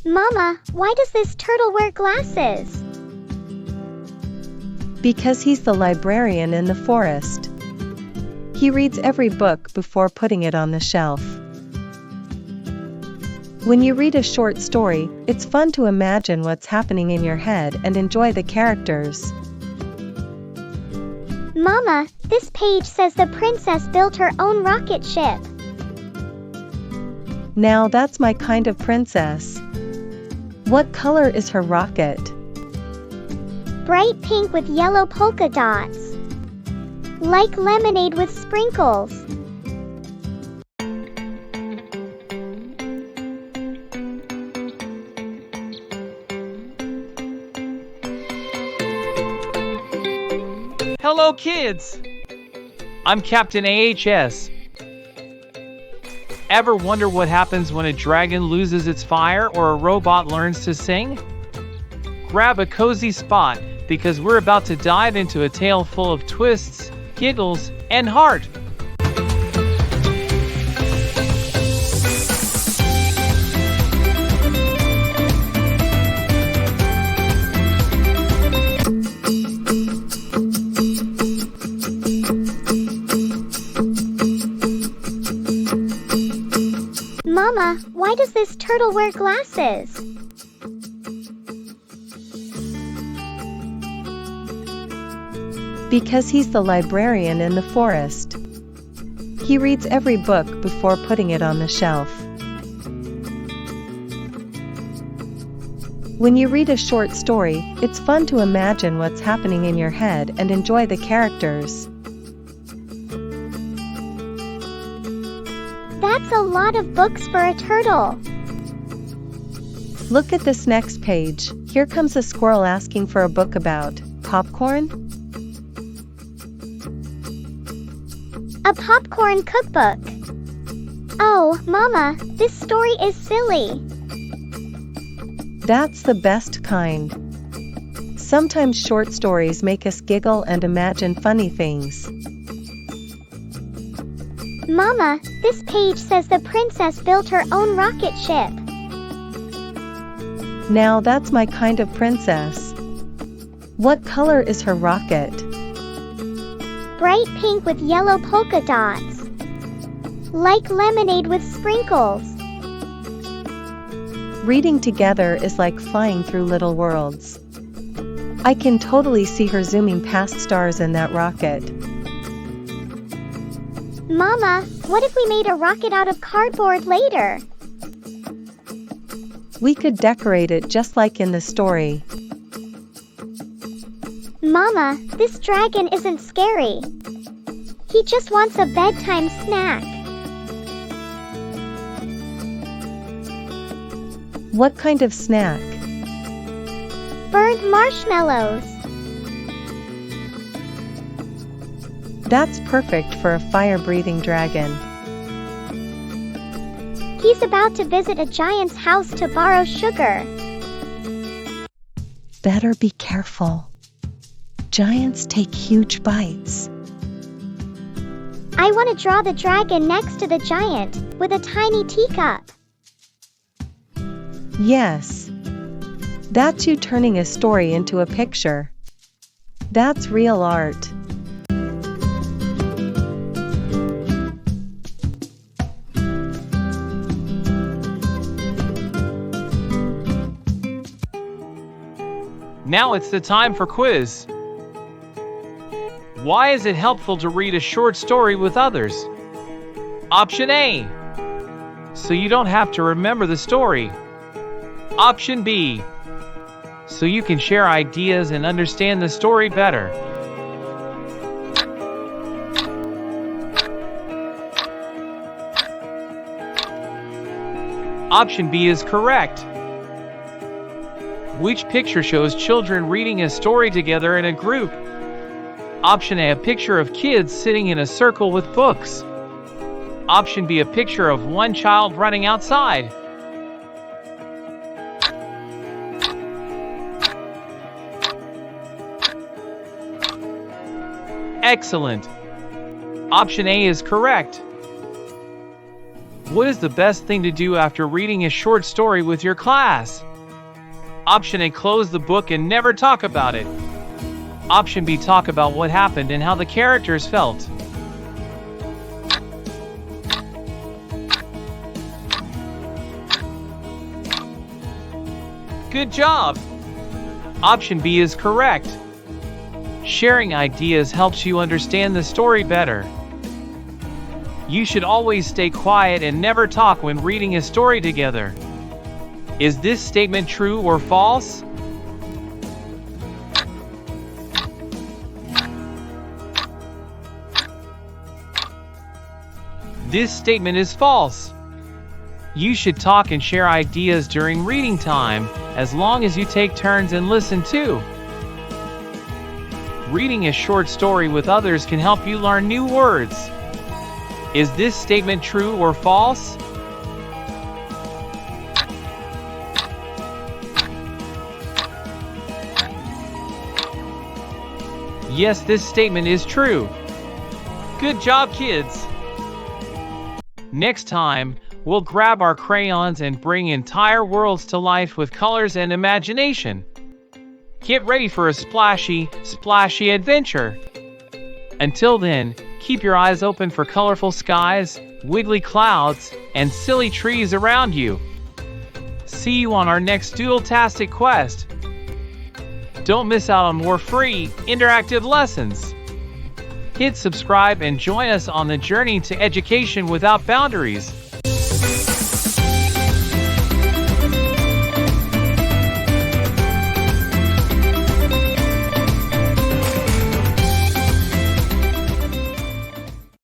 Mama, why does this turtle wear glasses? Because he's the librarian in the forest. He reads every book before putting it on the shelf. When you read a short story, it's fun to imagine what's happening in your head and enjoy the characters. Mama, this page says the princess built her own rocket ship. Now that's my kind of princess. What color is her rocket? Bright pink with yellow polka dots. Like lemonade with sprinkles. Hello, kids! I'm Captain AHS. Ever wonder what happens when a dragon loses its fire or a robot learns to sing? Grab a cozy spot, because we're about to dive into a tale full of twists, giggles, and heart. Mama, why does this turtle wear glasses? Because he's the librarian in the forest. He reads every book before putting it on the shelf. When you read a short story, it's fun to imagine what's happening in your head and enjoy the characters. That's a lot of books for a turtle. Look at this next page. Here comes a squirrel asking for a book about popcorn. A popcorn cookbook. Oh, Mama, this story is silly. That's the best kind. Sometimes short stories make us giggle and imagine funny things. Mama, this page says the princess built her own rocket ship. Now that's my kind of princess. What color is her rocket? Bright pink with yellow polka dots. Like lemonade with sprinkles. Reading together is like flying through little worlds. I can totally see her zooming past stars in that rocket. Mama, what if we made a rocket out of cardboard later? We could decorate it just like in the story. Mama, this dragon isn't scary. He just wants a bedtime snack. What kind of snack? Burnt marshmallows. That's perfect for a fire-breathing dragon. He's about to visit a giant's house to borrow sugar. Better be careful. Giants take huge bites. I want to draw the dragon next to the giant, with a tiny teacup. Yes. That's you turning a story into a picture. That's real art. Now it's the time for quiz. Why is it helpful to read a short story with others? Option A, so you don't have to remember the story. Option B, so you can share ideas and understand the story better. Option B is correct. Which picture shows children reading a story together in a group? Option A, a picture of kids sitting in a circle with books. Option B, a picture of one child running outside. Excellent. Option A is correct. What is the best thing to do after reading a short story with your class? Option A, close the book and never talk about it. Option B, talk about what happened and how the characters felt. Good job! Option B is correct. Sharing ideas helps you understand the story better. You should always stay quiet and never talk when reading a story together. Is this statement true or false? This statement is false. You should talk and share ideas during reading time, as long as you take turns and listen too. Reading a short story with others can help you learn new words. Is this statement true or false? Yes, this statement is true. Good job, kids! Next time, we'll grab our crayons and bring entire worlds to life with colors and imagination. Get ready for a splashy adventure. Until then, keep your eyes open for colorful skies, wiggly clouds, and silly trees around you. See you on our next Doodle-Tastic quest. Don't miss out on more free, interactive lessons. Hit subscribe and join us on the journey to education without boundaries.